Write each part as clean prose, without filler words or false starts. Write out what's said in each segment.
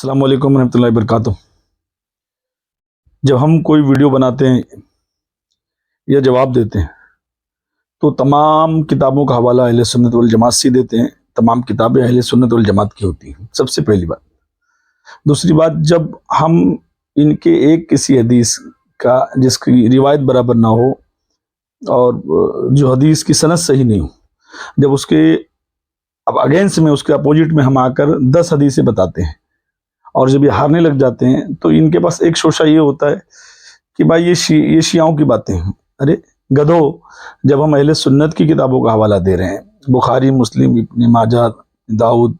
السلام علیکم ورحمۃ اللہ وبرکاتہ۔ جب ہم کوئی ویڈیو بناتے ہیں یا جواب دیتے ہیں تو تمام کتابوں کا حوالہ اہل سنت والجماعت سے دیتے ہیں۔ تمام کتابیں اہل سنت والجماعت کی ہوتی ہیں، سب سے پہلی بات۔ دوسری بات، جب ہم ان کے ایک کسی حدیث کا جس کی روایت برابر نہ ہو اور جو حدیث کی سند صحیح نہیں ہو، جب اس کے اب اگینسٹ میں اس کے اپوزٹ میں ہم آ کر 10 حدیثیں بتاتے ہیں اور جب یہ ہارنے لگ جاتے ہیں تو ان کے پاس ایک شوشہ یہ ہوتا ہے کہ بھائی یہ شیعوں کی باتیں ہیں۔ ارے گدھو، جب ہم اہل سنت کی کتابوں کا حوالہ دے رہے ہیں، بخاری، مسلم، ابن ماجہ، داؤد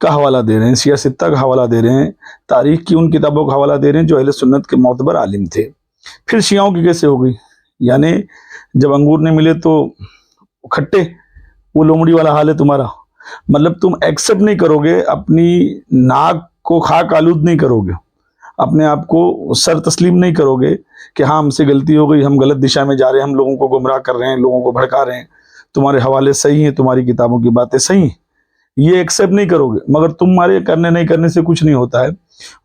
کا حوالہ دے رہے ہیں، سیاہ ستہ کا حوالہ دے رہے ہیں، تاریخ کی ان کتابوں کا حوالہ دے رہے ہیں جو اہل سنت کے معتبر عالم تھے، پھر شیعوں کی کیسے ہو گئی؟ یعنی جب انگور نہیں ملے تو کھٹے، وہ لومڑی والا حال ہے تمہارا۔ مطلب تم ایکسپٹ نہیں کرو گے، اپنی ناک کو خاک آلود نہیں کرو گے، اپنے آپ کو سر تسلیم نہیں کرو گے کہ ہاں ہم سے غلطی ہو گئی، ہم غلط دشا میں جا رہے ہیں، ہم لوگوں کو گمراہ کر رہے ہیں، لوگوں کو بھڑکا رہے ہیں، تمہارے حوالے صحیح ہیں، تمہاری کتابوں کی باتیں صحیح ہیں، یہ ایکسپٹ نہیں کرو گے۔ مگر تمہارے کرنے نہیں کرنے سے کچھ نہیں ہوتا ہے۔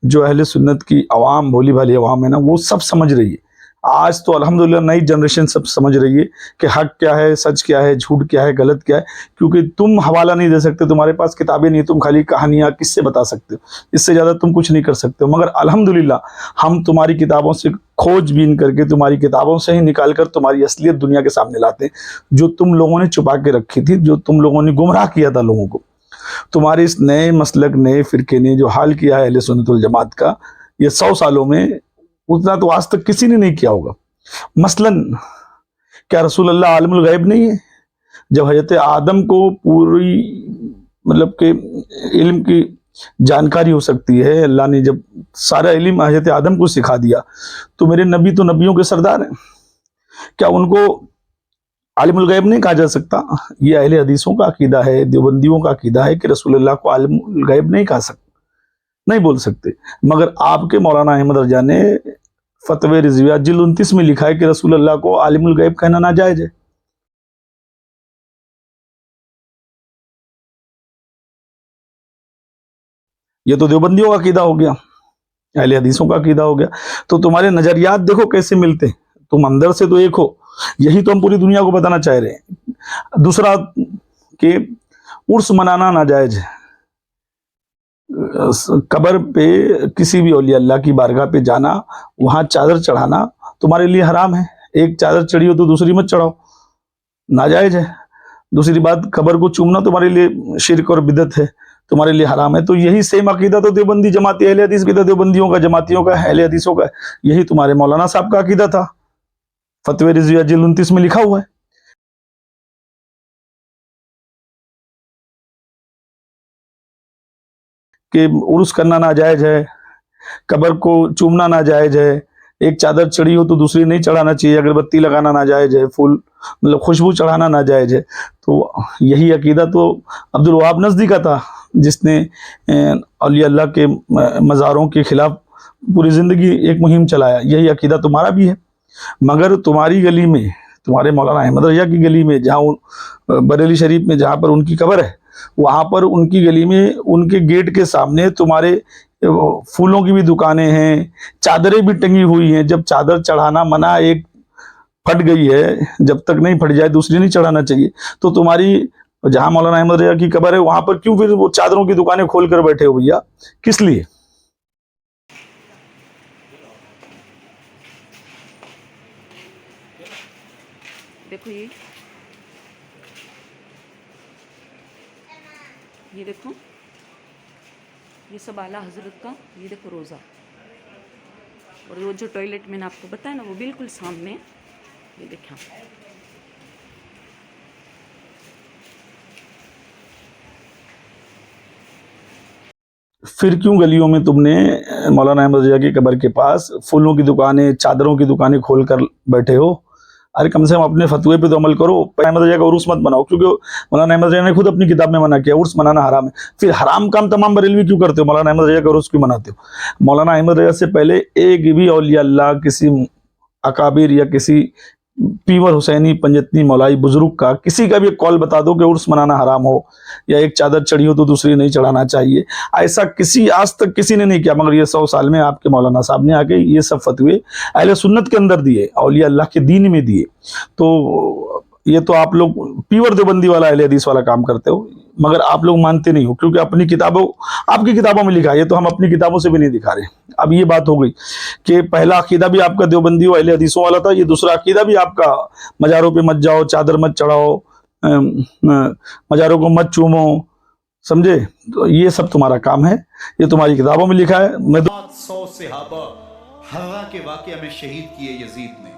جو اہل سنت کی عوام، بھولی بھالی عوام ہے نا، وہ سب سمجھ رہی ہے۔ آج تو الحمدللہ نئی جنریشن سب سمجھ رہی ہے کہ حق کیا ہے، سچ کیا ہے، جھوٹ کیا ہے، غلط کیا ہے، کیونکہ تم حوالہ نہیں دے سکتے، تمہارے پاس کتابیں نہیں، تم خالی کہانیاں کس سے بتا سکتے ہو؟ اس سے زیادہ تم کچھ نہیں کر سکتے ہو۔ مگر الحمدللہ ہم تمہاری کتابوں سے کھوج بین کر کے، تمہاری کتابوں سے ہی نکال کر تمہاری اصلیت دنیا کے سامنے لاتے ہیں، جو تم لوگوں نے چھپا کے رکھی تھی، جو تم لوگوں نے گمراہ کیا تھا لوگوں کو۔ تمہارے اس نئے مسلک، نئے فرقے نے جو حال کیا ہے اہل سنت والجماعت کا، یہ 100 سالوں میں اتنا تو آج تک کسی نے نہیں کیا ہوگا۔ مثلا کیا رسول اللہ عالم الغیب نہیں ہے؟ جب حضرت آدم کو پوری مطلب کہ علم کی جانکاری ہو سکتی ہے، اللہ نے جب سارا علم حضرت آدم کو سکھا دیا، تو میرے نبی تو نبیوں کے سردار ہیں، کیا ان کو عالم الغیب نہیں کہا جا سکتا؟ یہ اہل حدیثوں کا عقیدہ ہے، دیوبندیوں کا عقیدہ ہے کہ رسول اللہ کو عالم الغیب نہیں کہا سکتا، نہیں بول سکتے۔ مگر آپ کے مولانا احمد رجا نے فتوی رضویہ جلد 29 میں لکھا ہے کہ رسول اللہ کو عالم الغیب کہنا ناجائز ہے۔ یہ تو دیوبندیوں کا عقیدہ ہو گیا، اہل حدیثوں کا عقیدہ ہو گیا۔ تو تمہارے نظریات دیکھو کیسے ملتے ہیں، تم اندر سے تو ایک ہو۔ یہی تو ہم پوری دنیا کو بتانا چاہ رہے ہیں۔ دوسرا کہ عرس منانا ناجائز ہے، قبر پہ کسی بھی اولیاء اللہ کی بارگاہ پہ جانا، وہاں چادر چڑھانا تمہارے لیے حرام ہے۔ ایک چادر چڑھی ہو تو دوسری مت چڑھاؤ، ناجائز ہے۔ دوسری بات، قبر کو چومنا تمہارے لیے شرک اور بدعت ہے، تمہارے لیے حرام ہے۔ تو یہی سیم عقیدہ تو دیوبندی جماعتی اہل حدیث عقیدہ دیوبندیوں کا، جماعتیوں کا، اہل حدیثوں کا، یہی تمہارے مولانا صاحب کا عقیدہ تھا، فتوی رضویہ جلد 29 میں لکھا ہوا ہے کہ عرس کرنا ناجائز ہے، قبر کو چومنا ناجائز ہے، ایک چادر چڑھی ہو تو دوسری نہیں چڑھانا چاہیے، اگربتی لگانا ناجائز ہے، پھول مطلب خوشبو چڑھانا ناجائز ہے۔ تو یہی عقیدہ تو عبد الوہاب نزدی کا تھا، جس نے اولیاء اللہ کے مزاروں کے خلاف پوری زندگی ایک مہم چلایا۔ یہی عقیدہ تمہارا بھی ہے۔ مگر تمہاری گلی میں، تمہارے مولانا احمد رضا کی گلی میں، جہاں بریلی شریف میں جہاں پر ان کی قبر ہے، وہاں پر ان کی گلی میں ان کے گیٹ کے سامنے تمہارے پھولوں کی بھی دکانیں ہیں، چادریں بھی ٹنگی ہوئی ہیں۔ جب چادر چڑھانا منع، ایک پھٹ گئی ہے، جب تک نہیں پھٹ جائے دوسری نہیں چڑھانا چاہیے۔ تو تمہاری جہاں مولانا احمد رضا کی قبر ہے، وہاں پر کیوں پھر وہ چادروں کی دکانیں کھول کر بیٹھے ہو بھیا؟ کس لیے؟ دیکھو یہ دیکھو، یہ سب اعلیٰ حضرت کا، یہ دیکھو روزہ، اور وہ جو ٹوائلٹ میں نے آپ کو بتایا نا، وہ بالکل سامنے ہے، یہ دیکھا۔ پھر کیوں گلیوں میں تم نے مولانا احمد رضا کی قبر کے پاس پھولوں کی دکانیں، چادروں کی دکانیں کھول کر بیٹھے ہو؟ ارے کم سے کم اپنے فتوے پہ تو عمل کرو۔ احمد رضا کا عرس مت بناؤ، کیونکہ مولانا احمد رضا نے خود اپنی کتاب میں منع کیا، عرس منانا حرام ہے۔ پھر حرام کام تمام بریلوی کیوں کرتے ہو؟ مولانا احمد رضا کا عرس کیوں مناتے ہو؟ مولانا احمد رضا سے پہلے ایک بھی اولیاء اللہ، کسی اکابر یا کسی पीवर हुसैनी पंजतनी मौलाई बुजुर्ग का किसी का भी एक कॉल बता दो कि उर्स मनाना हराम हो या एक चादर चढ़ी हो तो दूसरी नहीं चढ़ाना चाहिए, ऐसा किसी आज तक किसी ने नहीं किया, मगर ये 100 साल में आपके मौलाना साहब ने आके ये सब फतवे अहले सुन्नत के अंदर दिए, औलिया अल्लाह के दीन में दिए। तो ये तो आप लोग पीवर देवबंदी वाला अहले हदीस वाला काम करते हो, मगर आप लोग मानते नहीं हो, क्योंकि अपनी किताबों आपकी किताबों में लिखा है, ये तो हम अपनी किताबों से भी नहीं दिखा रहे। अब ये बात हो गई कि पहला अकीदा भी आपका देवबंदी अहले हदीसों वाला था, ये दूसरा अकीदा भी आपका मजारों पे मत जाओ, चादर मत चढ़ाओ, मजारों को मत चूमो, समझे? तो ये सब तुम्हारा काम है, ये तुम्हारी किताबों में लिखा है। मैं 100 सहाबा हर्रा के वाक़या में शहीद किए यजीद ने,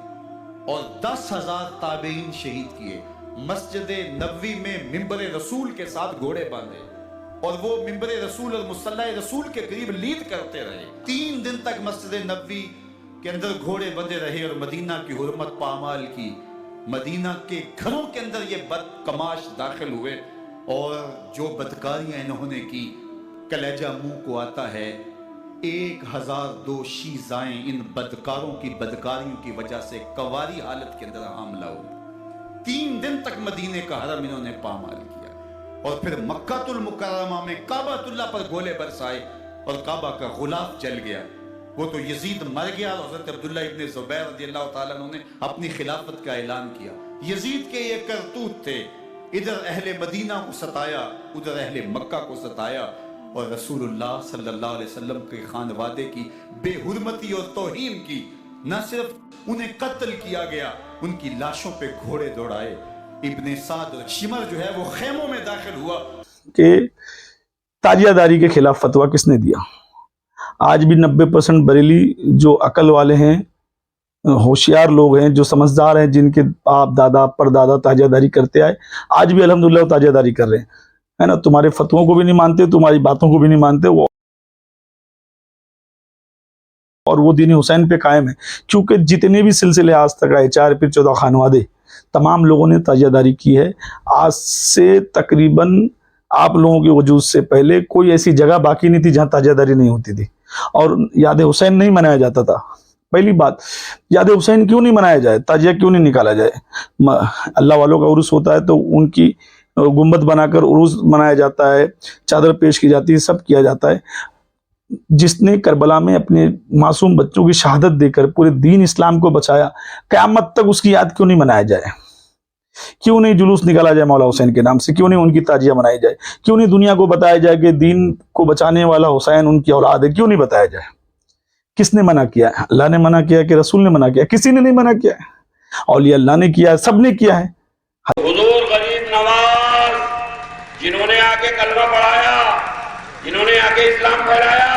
और 10,000 ताबईन शहीद किए। मस्जिद नबवी में मिंबर रसूल के साथ घोड़े बांधे, और वो मिंबर रसूल और मुसल्ला रसूल के करीब लीड करते रहे। 3 दिन तक मस्जिद नबवी के अंदर घोड़े बंधे रहे और मदीना की हुर्मत पामाल की। मदीना के घरों के अंदर ये बदकमाश दाखिल हुए, और जो बदकारियां इन्होंने की, कलेजा मुंह को आता है। 1002 शीज़ाएं इन बदकारों की बदकारियों की वजह से कवारी हालत के अंदर हमला हुआ। 3 दिन तक मदीने का हरम इन्होंने पामाल किया, और फिर मक्कातुल मुकर्रमा में काबातुल्लाह पर गोले बरसाए और काबा का गुलाफ जल गया। वो तो यजीद मर गया और हज़रत अब्दुल्लाह इब्न ज़ुबैर रज़ियल्लाहु ताला अन्हु ने अपनी खिलाफत का ऐलान किया। यजीद के ये करतूत थे, इधर अहले मदीना को सताया, उधर अहले मक्का को सताया, और रसूलुल्लाह सल्लल्लाहु अलैहि वसल्लम के खानवादे की बेहुरमती और तौहीन की। न सिर्फ उन्हें कत्ल किया गया, उनकी लाशों पे घोड़े दौड़ाए। इब्ने साद और शिमर जो है वो खेमों में दाखिल हुआ। कि ताजियादारी के खिलाफ फतवा किसने दिया? आज भी 90% बरेली जो अकल वाले हैं, होशियार लोग हैं, जो समझदार हैं, जिनके बाप दादा परदादा ताजियादारी करते आए, आज भी अल्हम्दुलिल्लाह ताजियादारी कर रहे हैं, है ना। तुम्हारे फतवों को भी नहीं मानते, तुम्हारी बातों को भी नहीं मानते, वो और वो दीन हुसैन पे कायम है। क्योंकि जितने भी सिलसिले आज तक आए, 4 पीर 14 खानवादे, तमाम लोगों ने ताजियादारी की है। आज से तकरीबन आप लोगों के वजूद से पहले कोई ऐसी जगह बाकी नहीं थी जहां ताजियादारी नहीं होती थी, और याद हुसैन नहीं मनाया जाता था। पहली बात, याद हुसैन क्यों नहीं मनाया जाए, ताजिया क्यों नहीं निकाला जाए? अल्लाह वालों का उर्स होता है तो उनकी गुम्बद बनाकर उर्स मनाया जाता है, चादर पेश की जाती है, सब किया जाता है। जिसने करबला में अपने मासूम बच्चों की शहादत देकर पूरे दीन इस्लाम को बचाया, क़यामत तक उसकी याद क्यों नहीं मनाया जाए? क्यों नहीं जुलूस निकाला जाए मौला हुसैन के नाम से? क्यों नहीं उनकी ताजिया मनाई जाए? क्यों नहीं दुनिया को बताया जाए कि दीन को बचाने वाला हुसैन उनकी औलाद है? क्यों नहीं बताया जाए? किसने मना किया? अल्लाह ने मना किया कि रसूल ने मना किया? किसी ने नहीं मना किया है, औलिया अल्लाह ने किया है, सब ने किया है। हुजूर गरीब नवाज, जिन्होंने आके कलमा पढ़ाया, जिन्होंने आके इस्लाम फैलाया,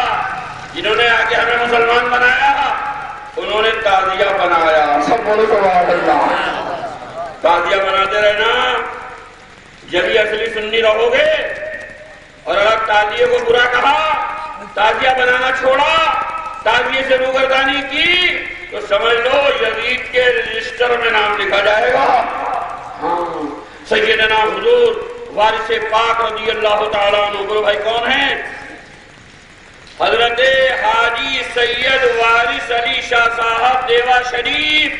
जिन्होंने आके हमें मुसलमान बनाया, उन्होंने ताजिया बनाया। सब बोलो सुभान अल्लाह। ताजिया बनाते रहना, जब ही असली सुन्नी रहोगे। और अगर ताजिए को बुरा कहा, ताजिया बनाना छोड़ा, ताजिए से रूगर्दानी की, तो समझ लो यजीद के रजिस्टर में नाम लिखा जाएगा। हाँ, सैयदना हुजूर वारिस पाक रज़ियल्लाहु ताला अन्हु, बोलो भाई कौन है? हजरत हाजी सैयद वारिस अली शाह साहब देवा शरीफ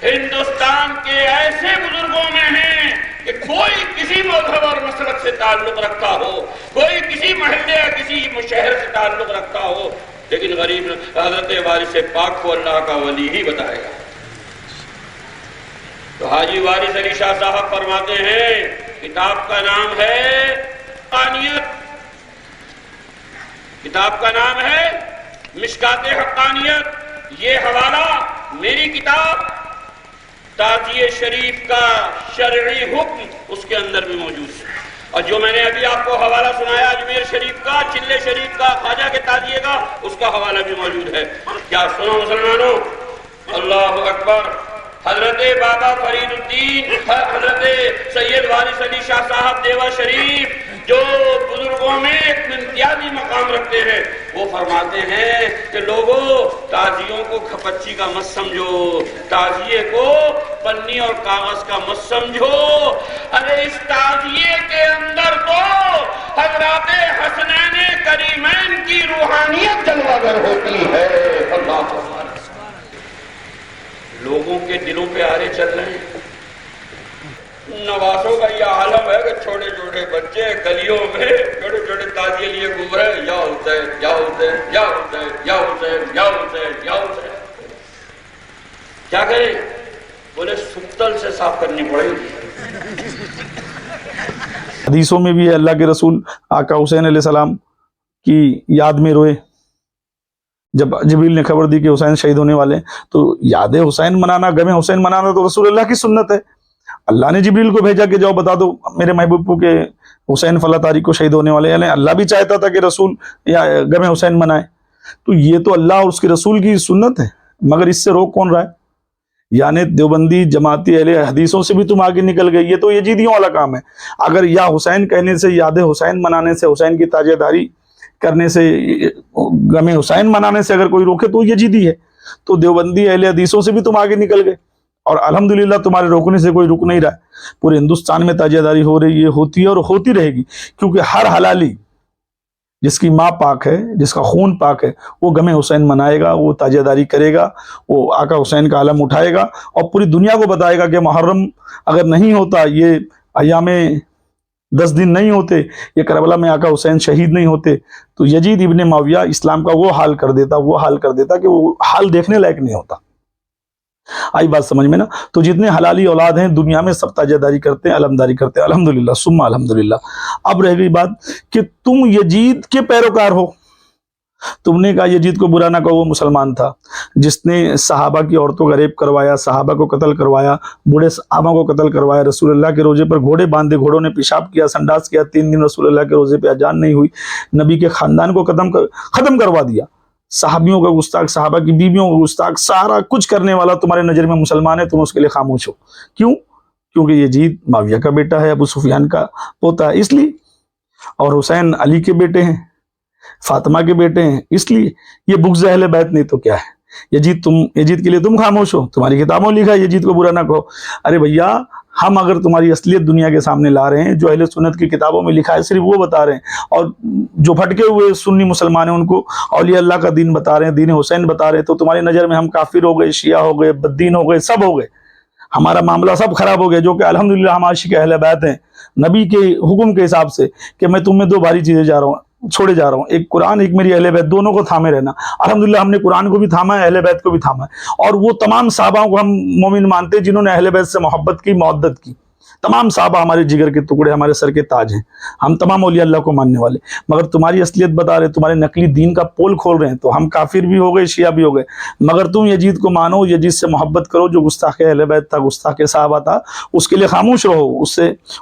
हिंदुस्तान के ऐसे बुजुर्गों में हैं कि कोई किसी मजहब और मसलक से ताल्लुक रखता हो, कोई किसी महल्ले या किसी शहर से ताल्लुक रखता हो, लेकिन गरीब हजरत वारिस पाक को अल्लाह का वली ही बताएगा। तो हाजी वारिस अली शाह साहब फरमाते हैं, किताब का नाम है हक्कानियत, किताब का नाम है मिशकात हक्कानियत। ये हवाला मेरी किताब ताजिए शरीफ का शरई हुक्म उसके अंदर भी मौजूद है। और जो मैंने अभी आपको हवाला सुनाया अजमेर शरीफ का, चिल्ले शरीफ का, ख्वाजा के ताजिए का, उसका हवाला भी मौजूद है। क्या सुनो मुसलमानों, अल्लाह अकबर। हजरत बाबा फरीदुद्दीन, हजरत सैयद वारिस अली शाह साहब देवा शरीफ, जो बुजुर्गों में एक इम्तियाजी मकाम रखते हैं, वो फरमाते हैं कि लोगों ताजियों को खपच्ची का मत समझो, ताजिए को पन्नी और कागज का मत समझो। अरे इस ताजिए के अंदर तो हजरत हसनैन करीमैन की रूहानियत जलवागर होती है। अल्लाह लोगों के दिलों पे आ चल रहे हैं। नवासों का यह आलम है कि छोटे छोटे बच्चे गलियों में छोटे छोटे ताजिए लिए घूम रहे हैं, या हुसैन या हुसैन या हुसैन या हुसैन या हुसैन या हुसैन। क्या करें? बोले सुतल से साफ करनी पड़ेगी। हदीसों में भी है अल्लाह के रसूल आका हुसैन अलैहिस्सलाम की याद में रोए जब जिब्रील ने खबर दी कि हुसैन शहीद होने वाले हैं। तो याद हुसैन मनाना, गमे हुसैन मनाना तो रसूल अल्लाह की सुन्नत है। अल्लाह ने जिब्रील को भेजा कि जाओ बता दो मेरे महबूब को कि हुसैन फला तारीख को शहीद होने वाले हैं। यानी अल्लाह भी चाहता था कि रसूल या गमे हुसैन मनाए। तो ये तो अल्लाह और उसके रसूल की सुन्नत है, मगर इससे रोक कौन रहा है? यानी देवबंदी जमाती अहले हदीसों से भी तुम आगे निकल गए। ये तो यजीदियों वाला काम है। अगर या हुसैन कहने से, याद हुसैन मनाने से, हुसैन की ताजेदारी करने से, गमे हुसैन मनाने से अगर कोई रोके तो यजीदी है। तो देवबंदी अहले हदीसों से भी तुम आगे निकल गए और अल्हम्दुलिल्लाह तुम्हारे रोकने से कोई रुक नहीं रहा है। पूरे हिंदुस्तान में ताजेदारी हो रही है, होती है और होती रहेगी, क्योंकि हर हलाली जिसकी माँ पाक है, जिसका खून पाक है, वो गमे हुसैन मनाएगा, वो ताजेदारी करेगा, वो आका हुसैन का आलम उठाएगा और पूरी दुनिया को बताएगा कि मुहर्रम अगर नहीं होता, ये अय्यामे 10 दिन नहीं होते, ये करबला में आका हुसैन शहीद नहीं होते, तो यजीद इब्ने मुआविया इस्लाम का वो हाल कर देता कि वो हाल देखने लायक नहीं होता। आई बात समझ में ना? तो जितने हलाली औलाद हैं दुनिया में सब ताजेदारी करते हैं, अलमदारी करते हैं, अल्हम्दुलिल्लाह सुम्मा अल्हम्दुलिल्लाह। अब रह गई बात कि तुम यजीद के पैरोकार हो। तुमने कहा यजीद को बुरा ना कहो, वो मुसलमान था जिसने सहाबा की औरतों का रेप करवाया, सहाबा को कत्ल करवाया, बूढ़े सहाबा को कत्ल करवाया, रसूलुल्लाह के रोजे पर घोड़े बांधे, घोड़ों ने पेशाब किया, संडास किया, 3 दिन रसूलुल्लाह के रोजे पे अजान नहीं हुई, नबी के खानदान को खत्म करवा दिया, सहाबियों का गुस्ताख, सहाबा की बीवियों का गुस्ताख, सारा कुछ करने वाला तुम्हारे नजर में मुसलमान है, तुम उसके लिए खामोश हो। क्यों? क्योंकि यजीद माविया का बेटा है, अबू सुफियान का पोता है, इसलिए। और हुसैन अली के बेटे हैं, फातिमा के बेटे हैं, इसलिए। ये बुग़्ज़ अहले बैत नहीं तो क्या है? यजीद के लिए तुम खामोश हो, तुम्हारी किताबों लिखा है यजीद को बुरा ना कहो। अरे भैया, हम अगर तुम्हारी असलियत दुनिया के सामने ला रहे हैं, जो अहले सुन्नत की किताबों में लिखा है सिर्फ वो बता रहे हैं, और जो भटके हुए सुन्नी मुसलमान हैं उनको औलिया अल्लाह का दीन बता रहे हैं, दीन हुसैन बता रहे हैं, तो तुम्हारी नज़र में हम काफिर हो गए, शिया हो गए, बद्दीन हो गए, सब हो गए, हमारा मामला सब खराब हो गया। जो कि अल्हम्दुलिल्लाह हम आशिक अहले बैत हैं, नबी के हुक्म के हिसाब से कि मैं तुम्हें 2 भारी चीजें छोड़े जा रहा हूँ, एक कुरान, एक मेरी अहले बैत, दोनों को थामे रहना। अल्हम्दुलिल्लाह हमने कुरान को भी थामा है, अहले बैत को भी थामा है, और वो तमाम साहबाओं को हम मोमिन मानते हैं जिन्होंने अहले बैत से मोहब्बत की, मौद्दत की। तमाम साहबा हमारे जिगर के टुकड़े, हमारे सर के ताज हैं, हम तमाम औलिया अल्लाह को मानने वाले। मगर तुम्हारी असलियत बता रहे, तुम्हारे नकली दीन का पोल खोल रहे हैं, तो हम काफिर भी हो गए, शिया भी हो गए। मगर तुम यजीद को मानो, यजीद से मोहब्बत करो, जो गुस्ताख अहले बैत था, गुस्ताख साहबा था, उसके लिए खामोश रहो,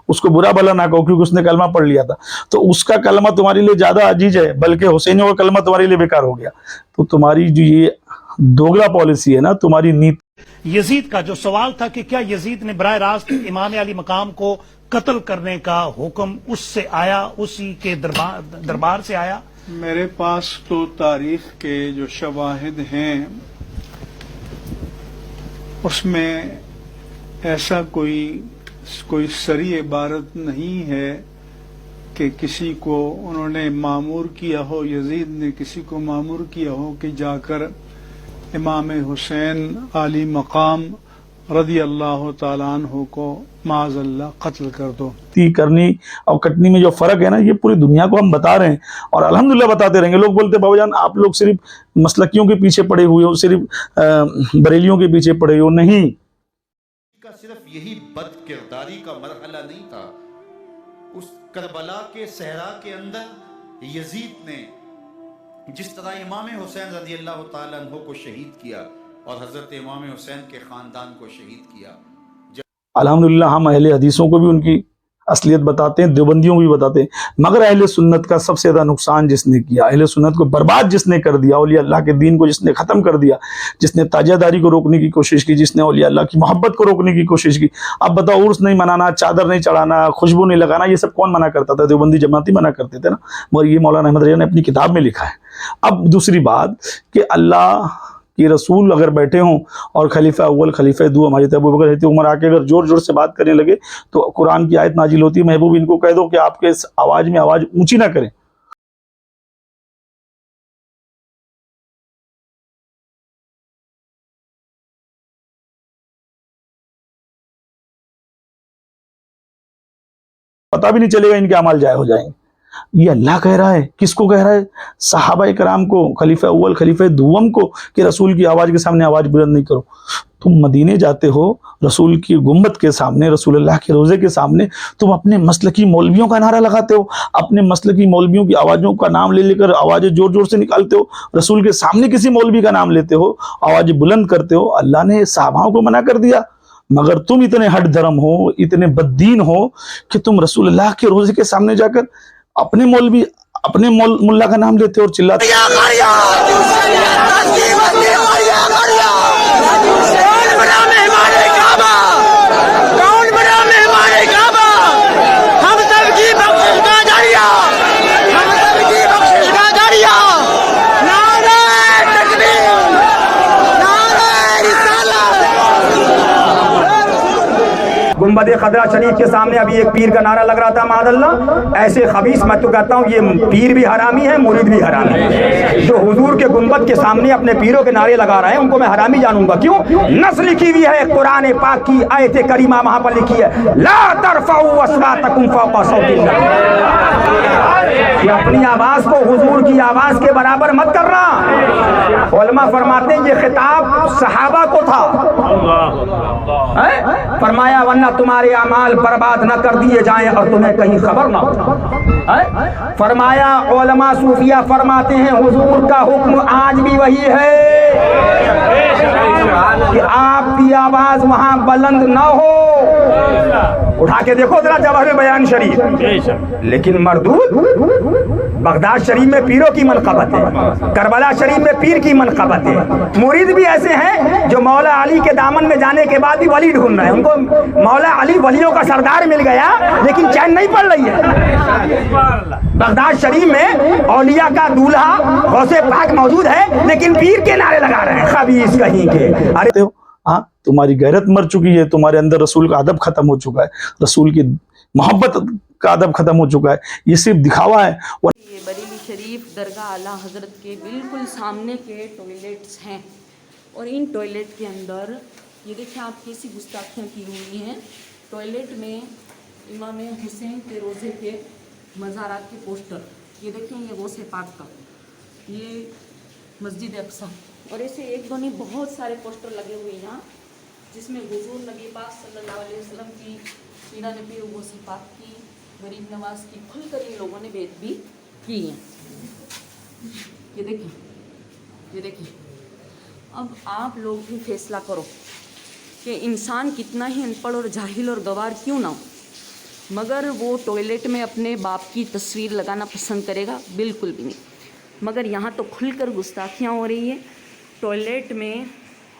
उसको बुरा भला ना कहो, क्योंकि उसने कलमा पढ़ लिया था। तो उसका कलमा तुम्हारे लिए ज्यादा अजीज है, बल्कि हुसैनियों का कलमा तुम्हारे लिए बेकार हो गया। तो तुम्हारी जो ये दोगला पॉलिसी है ना, तुम्हारी नीति। यजीद का जो सवाल था कि क्या यजीद ने बराह रास्त इमाम अली मकाम को कत्ल करने का हुक्म उससे आया, उसी के दरबार से आया? मेरे पास तो तारीख के जो शवाहिद हैं उसमें ऐसा कोई सरी इबारत नहीं है कि किसी को उन्होंने मामूर किया हो, यजीद ने किसी को मामूर किया हो कि जाकर इमाम हुसैन आली मकाम रदी अल्लाह ताला अन्हु को माज़अल्लाह कत्ल कर दो। करनी और कटनी में जो फर्क है ना, ये पूरी दुनिया को हम बता रहे हैं और अल्हम्दुलिल्लाह बताते रहेंगे। लोग बोलते बाबा जान आप लोग सिर्फ मसलकियों के पीछे पड़े हुए हो, सिर्फ बरेलियों के पीछे पड़े हो। नहीं, का सिर्फ यही बद किरदारी का मरहला नहीं था। उस करबला के सहरा के अंदर यजीद ने जिस तरह इमाम हुसैन रज़ी अल्लाह ताला अन्हु को शहीद किया और हजरत इमाम हुसैन के खानदान को शहीद किया। अल्हम्दुलिल्लाह हम अहले हदीसों को भी उनकी असलियत बताते हैं, देवबंदियों को भी बताते हैं। मगर अहले सुन्नत का सबसे ज्यादा नुकसान जिसने किया, अहले सुन्नत को बर्बाद जिसने कर दिया, औलिया अल्लाह के दीन को जिसने खत्म कर दिया, जिसने ताजादारी को रोकने की कोशिश की, जिसने औलिया अल्लाह की मोहब्बत को रोकने की कोशिश की। अब बताओ, उर्स नहीं मनाना, चादर नहीं चढ़ाना, खुशबू नहीं लगाना, ये सब कौन मना करता था? देवबंदी जमाती मना करते थे ना। मगर ये मौलाना अहमद रज़ा ने अपनी किताब में लिखा है। अब दूसरी बात कि अल्लाह कि रसूल अगर बैठे हों और खलीफा अव्वल खलीफा दो हमारे अबू बकर हज़रत उमर आके अगर जोर जोर से बात करने लगे तो कुरान की आयत नाजिल होती है, महबूब इनको कह दो कि आपके आवाज में आवाज ऊंची ना करें। पता भी नहीं चलेगा, इनके अमाल जाए हो जाएंगे। ये अल्लाह कह रहा है, किसको कह रहा है? सहाबा कराम को, खलीफा अव्वल खलीफा दुवम को, कि रसूल की आवाज के सामने आवाज बुलंद नहीं करो। तुम मदीने जाते हो, रसूल की गुम्बद के सामने, रसूल अल्लाह के रोजे के सामने तुम अपने मसलकी मौलवियों का नारा लगाते हो, अपने मसलकी मौलवियों की आवाजों का नाम ले लेकर आवाजें जोर जोर से निकालते हो, रसूल के सामने किसी मौलवी का नाम लेते हो, आवाजें बुलंद करते हो। अल्लाह ने सहाबाओं को मना कर दिया, मगर तुम इतने हट धर्म हो, इतने बददीन हो कि तुम रसूल अल्लाह के रोजे के सामने जाकर अपने मौलवी, अपने मुल्ला का नाम लेते हो और चिल्लाते गुंबद खदरा शरीफ के सामने अभी एक पीर का नारा लग रहा था, मादल्ला। ऐसे खबीस मैं तो कहता हूँ ये पीर भी हरामी है, मुरीद भी हरामी है। जो हुजूर के गुंबद के सामने अपने पीरों के नारे लगा रहे हैं उनको मैं हरामी जानूंगा। क्यों? नस लिखी हुई है कुरान पाक की आयत करीमा, वहां पर लिखी है ला तरफाउ अस्वातकुम फौका सौतिन नबी। अपनी आवाज को हुजूर की आवाज के बराबर मत करना। उलमा फरमाते हैं ये खिताब सहाबा को था, फरमाया वरना तुम्हारे अमाल बर्बाद न कर दिए जाएं और तुम्हें कहीं खबर ना हो। फरमाया उलमा सूफिया फरमाते हैं हुजूर का हुक्म आज भी वही है कि आपकी आवाज वहां बुलंद ना हो। उठा के देखो जरा जवाहिर बयान शरीफ। लेकिन मरदूद बगदाद शरीफ में पीरों की मनक़बत है, करबला शरीफ में पीर की मनक़बत है। मुरीद भी ऐसे हैं जो मौला अली के दामन में जाने के बाद भी वली ढूंढ रहे हैं। उनको मौला अली वलियों का सरदार मिल गया लेकिन चैन नहीं पड़ रही है। बगदाद शरीफ में औलिया का दूल्हा गौसे पाक मौजूद है लेकिन पीर के नारे लगा रहे हैं, खबीस कहीं के। अरे हाँ, तुम्हारी गैरत मर चुकी है, तुम्हारे अंदर रसूल का अदब खत्म हो चुका है, रसूल की मोहब्बत का अदब खत्म हो चुका है, ये सिर्फ दिखावा है। ये बरेली शरीफ दरगाह आला हज़रत के बिल्कुल सामने के टॉयलेट्स हैं और इन टॉयलेट के अंदर ये देखिए आप कैसी गुस्ताखियाँ की हुई हैं। टॉयलेट में इमाम हुसैन के रोज़े के मज़ारात के पोस्टर, ये देखें, ये गौसे पाक का, ये मस्जिद अक्सा, और ऐसे एक दो नहीं बहुत सारे पोस्टर लगे हुए हैं यहाँ, जिसमें हुजूर नबी पाक सल्लल्लाहु अलैहि वसल्लम की, पीरा नबी गौसे पाक की, गरीब नवाज की खुलकर इन लोगों ने बेत भी की हैं। ये देखें, ये देखें। अब आप लोग भी फैसला करो कि इंसान कितना ही अनपढ़ और जाहिल और गवार क्यों ना हो, मगर वो टॉयलेट में अपने बाप की तस्वीर लगाना पसंद करेगा? बिल्कुल भी नहीं। मगर यहाँ तो खुलकर गुस्ताखियाँ हो रही है। टॉयलेट में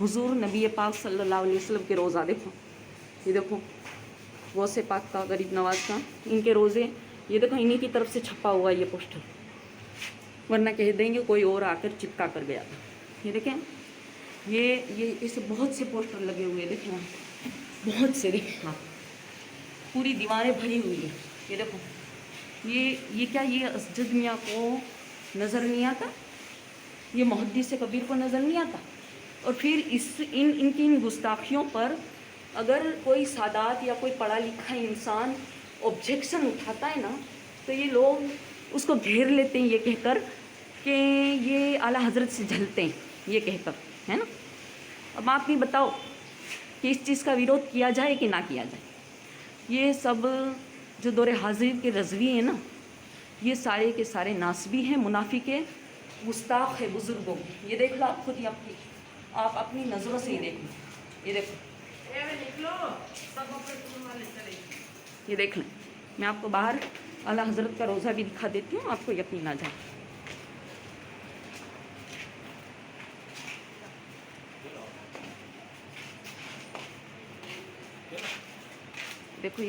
हुजूर नबी पाक सल्लल्लाहु अलैहि वसल्लम के रोज़ा देखो, ये देखो गौसे पाक का, गरीब नवाज का, इनके रोज़े, ये देखो इन्हीं की तरफ से छपा हुआ ये पोस्टर, वरना कह देंगे कोई और आकर चिपका कर गया था। ये देखें, ये ऐसे बहुत से पोस्टर लगे हुए, देखें बहुत से, देखें हाँ, पूरी दीवारें भरी हुई है। ये देखो, ये क्या, ये असजद मियाँ को नज़र नहीं आता, ये मुहद्दिस कबीर को नज़र नहीं आता। और फिर इनकी इन गुस्ताखियों पर अगर कोई सादात या कोई पढ़ा लिखा इंसान ऑब्जेक्शन उठाता है ना, तो ये लोग उसको घेर लेते हैं ये कहकर कि ये आला हज़रत से जलते हैं, ये कहकर, है ना। अब आप ही बताओ कि इस चीज़ का विरोध किया जाए कि ना किया जाए। ये सब जो दौरे हाजिर के रज़वी हैं ना, ये सारे के सारे नासबी हैं, मुनाफिक है, गुस्ताख है बुज़ुर्गों। ये देख लो आप खुद ही, आप अपनी नज़रों से ही देख लो। ये देखो, ये देख लें। मैं आपको बाहर आला हज़रत का रोज़ा भी दिखा देती हूँ, आपको यकीन आ जाए। देखो,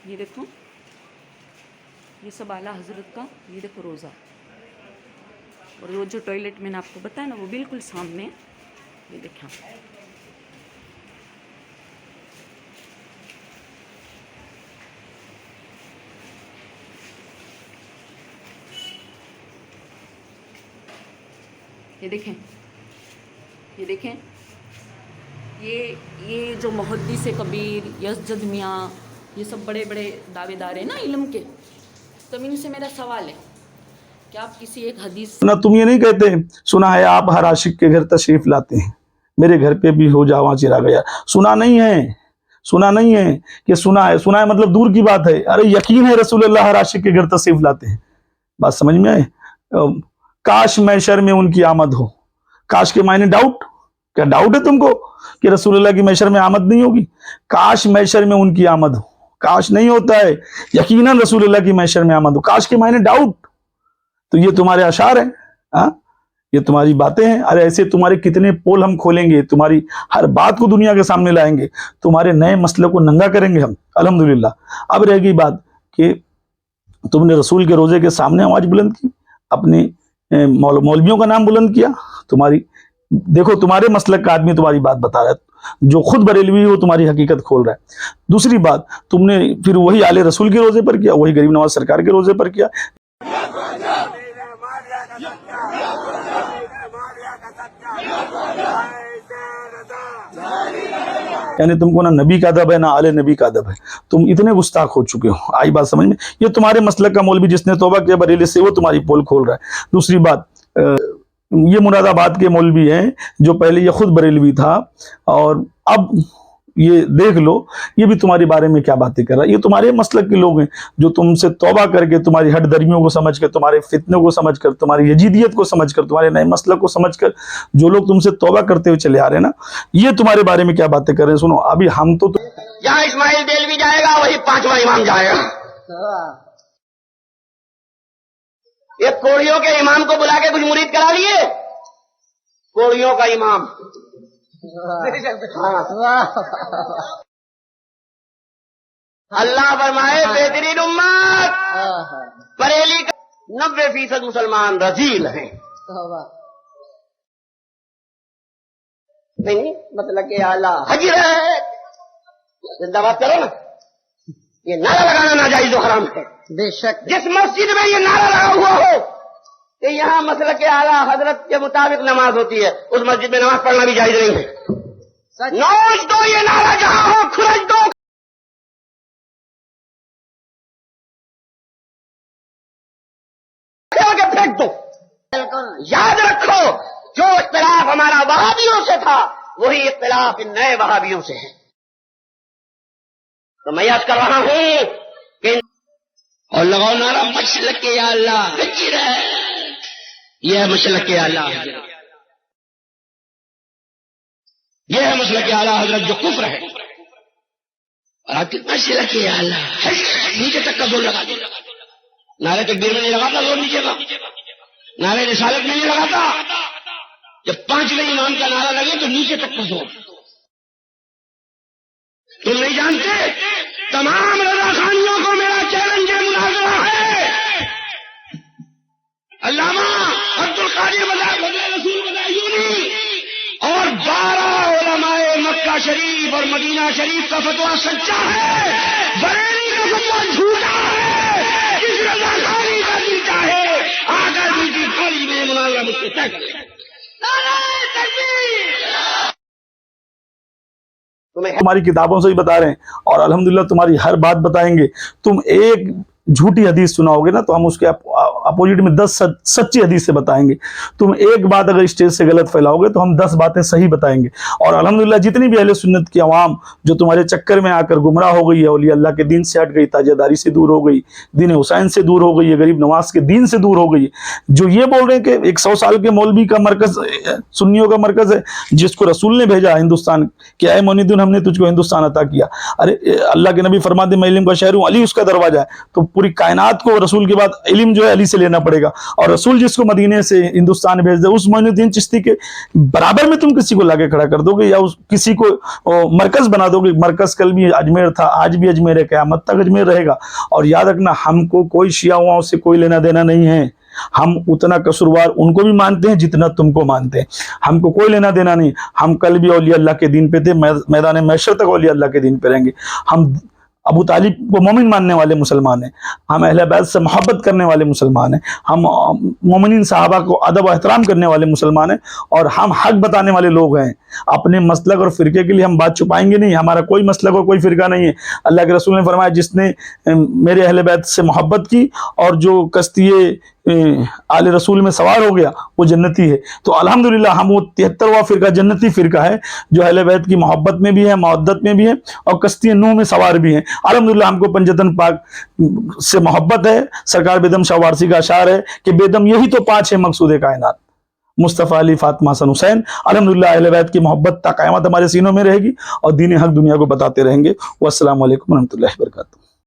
ये देखो, ये सब आला हज़रत का, ये देखो रोज़ा, और वो जो टॉयलेट मैंने आपको बताया ना वो बिल्कुल सामने, ये देखा। ये देखें, ये देखें, یہ جو محدث کبیر یزدد میاں یہ سب بڑے بڑے دعوے دار ہیں نا علم کے، تو ان سے میرا سوال ہے کہ آپ کسی ایک حدیث نہ تم یہ نہیں کہتے سنا ہے آپ ہر عاشق کے گھر تشریف لاتے ہیں، میرے گھر پہ بھی ہو جاواں چرا گیا. سنا نہیں ہے کہ سنا ہے مطلب دور کی بات ہے. ارے یقین ہے رسول اللہ ہر عاشق کے گھر تشریف لاتے ہیں. بات سمجھ میں آئے؟ کاش محشر میں ان کی آمد ہو. کاش کے معنی ڈاؤٹ، کیا ڈاؤٹ ہے تم کو کہ رسول اللہ کی محشر میں آمد نہیں ہوگی؟ کاش محشر میں ان کی آمد ہو. کاش نہیں ہوتا ہے، یقیناً رسول اللہ کی محشر میں آمد ہو. کاش کے معنی ڈاؤٹ. تو یہ تمہارے اشعار ہیں، یہ تمہاری باتیں ہیں. ارے ایسے تمہارے کتنے پول ہم کھولیں گے، تمہاری ہر بات کو دنیا کے سامنے لائیں گے، تمہارے نئے مسئلے کو ننگا کریں گے ہم الحمدللہ. اب رہ گئی بات کہ تم نے رسول کے روزے کے سامنے آواز بلند کی، اپنے مولویوں کا نام بلند کیا. دیکھو تمہارے مسلک کا آدمی تمہاری بات بتا رہا ہے، جو خود بریلوی وہ تمہاری حقیقت کھول رہا ہے. دوسری بات تم نے پھر وہی آل رسول کے روزے پر کیا، وہی غریب نواز سرکار کے روزے پر کیا. یعنی تم کو نہ نبی کا ادب ہے نہ آل نبی کا ادب ہے. تم اتنے گستاخ ہو چکے ہو. آئی بات سمجھ میں؟ یہ تمہارے مسلک کا مولوی جس نے توبہ کیا بریلی سے وہ تمہاری پول کھول رہا ہے. دوسری بات یہ مراد آباد کے مولوی ہیں جو پہلے یہ خود بریلوی تھا اور اب یہ دیکھ لو یہ بھی تمہارے بارے میں کیا باتیں کر رہا ہے. یہ تمہارے مسلک کے لوگ ہیں جو تم سے توبہ کر کے تمہاری ہٹ درمیوں کو سمجھ کر، تمہارے فتنوں کو سمجھ کر، تمہاری یزیدیت کو سمجھ کر، تمہارے نئے مسلک کو سمجھ کر جو لوگ تم سے توبہ کرتے ہوئے چلے آ رہے ہیں نا، یہ تمہارے بارے میں کیا باتیں کر رہے ہیں. سنو ابھی ہم تو جہاں اسماعیل دیلوی جائے گا وہی پانچواں امام جائے گا. یہ کوڑیوں کے امام کو بلا کے کچھ مرید کرا لیے، کوڑیوں کا امام. اللہ فرمائے بہترین امت بریلی کا 90% مسلمان رذیل ہیں. نہیں مطلب کہ اعلیٰ حجر ہے. زندہ بات کرو نا. یہ نعرہ لگانا ناجائز و حرام ہے. بے شک جس مسجد میں یہ نعرہ لگا ہوا ہو کہ یہاں مسلک کے اعلیٰ حضرت کے مطابق نماز ہوتی ہے، اس مسجد میں نماز پڑھنا بھی جائز نہیں ہے. نوچ دو یہ نعرہ جہاں ہو، کھرچ دو. پھینک دو. یاد رکھو جو اختلاف ہمارا وہابیوں سے تھا وہی اختلاف ان نئے وہابیوں سے ہے. تو میں یاد کر رہا ہوں کہ اور لگاؤ نعرہ مسلک کے اللہ یہ ہے مسلک کے اللہ، یہ ہے مسلک کے اعلیٰ حضرت جو کفر ہے. اور آپ کتنا مسلک کے اللہ نیچے تک کا زور لگا دو. نعرے تکبیر میں نہیں لگاتا زور نیچے کا، نعرے رسالت میں نہیں لگاتا. جب پانچویں امام کا نعرہ لگے تو نیچے تک کا زور. تم نہیں جانتے تمام رضا خانیوں کو میرا چیلنج مناظرہ ہے. علامہ عبد القادر رسول بدایونی اور 12 علماء مکہ شریف اور مدینہ شریف کا فتویٰ سچا ہے، بریلی کا فتویٰ جھوٹا ہے. کس رضا خانی کا دل چاہے آ کر دل کی کھولی میں مناظرہ مجھ سے طے کر لے. تمہاری کتابوں سے ہی بتا رہے ہیں اور الحمدللہ تمہاری ہر بات بتائیں گے. تم ایک جھوٹی حدیث سناؤ گے نا تو ہم اس کے اپوزٹ میں 10 سچی حدیث سے بتائیں گے. تم ایک بات اگر اسٹیج سے غلط پھیلاؤ گے تو ہم 10 باتیں صحیح بتائیں گے. اور الحمدللہ جتنی بھی اہل سنت کی عوام جو تمہارے چکر میں آ کر گمراہ ہو گئی ہے، اولیاء اللہ کے دین سے ہٹ گئی، تاجہ داری سے دور ہو گئی، دین حسین سے دور ہو گئی ہے، غریب نواز کے دین سے دور ہو گئی ہے، جو یہ بول رہے ہیں کہ ایک 100 سال کے مولوی کا مرکز سنیوں کا مرکز ہے جس کو رسول نے بھیجا ہندوستان کہ اے مونیدن ہم نے تجھ کو ہندوستان عطا کیا. ارے اللہ کے نبی فرماتے میں علم کا شہر ہوں، علی اس کا دروازہ ہے. تو پوری کائنات کو رسول کے بعد علم جو ہے علی سے لینا پڑے گا. اور رسول جس کو مدینے سے ہندوستان بھیج دے اس معین الدین چشتی کے برابر میں تم کسی کو لا کے کھڑا کر دو گے یا کسی کو مرکز بنا دو گے. مرکز کل بھی اجمیر تھا، آج بھی اجمیر ہے، قیامت تک اجمیر رہے گا. اور یاد رکھنا ہم کو کوئی شیعہ سے کوئی لینا دینا نہیں ہے. ہم اتنا قصوروار ان کو بھی مانتے ہیں جتنا تم کو مانتے ہیں. ہم کو کوئی لینا دینا نہیں. ہم کل بھی اولیاء اللہ کے دین پہ تھے، میدان محشر تک اولیاء اللہ کے دین پہ رہیں گے. ہم ابو طالب کو مومن ماننے والے مسلمان ہیں، ہم اہل بیت سے محبت کرنے والے مسلمان ہیں، ہم مومنین صحابہ کو ادب و احترام کرنے والے مسلمان ہیں، اور ہم حق بتانے والے لوگ ہیں۔ اپنے مسلک اور فرقے کے لیے ہم بات چھپائیں گے نہیں، ہمارا کوئی مسلک اور کوئی فرقہ نہیں ہے۔ اللہ کے رسول نے فرمایا جس نے میرے اہل بیت سے محبت کی اور جو کشتی آل رسول میں سوار ہو گیا وہ جنتی ہے۔ تو الحمدللہ ہم وہ 73واں فرقہ جنتی فرقہ ہے جو اہل بیت کی محبت میں بھی ہے، مودت میں بھی ہے، اور کشتی نوح میں سوار بھی ہیں۔ الحمدللہ ہم کو پنجتن پاک سے محبت ہے۔ سرکار بیدم شاہ وارسی کا اشعار ہے کہ بیدم یہی تو 5 ہے مقصود کائنات، مصطفیٰ علی، فاطمہ، حسن، حسین۔ الحمدللہ اہل بیت کی محبت تا قیامت ہمارے سینوں میں رہے گی، اور دین حق دنیا کو بتاتے رہیں گے۔ والسلام علیکم ورحمۃ اللہ وبرکاتہ۔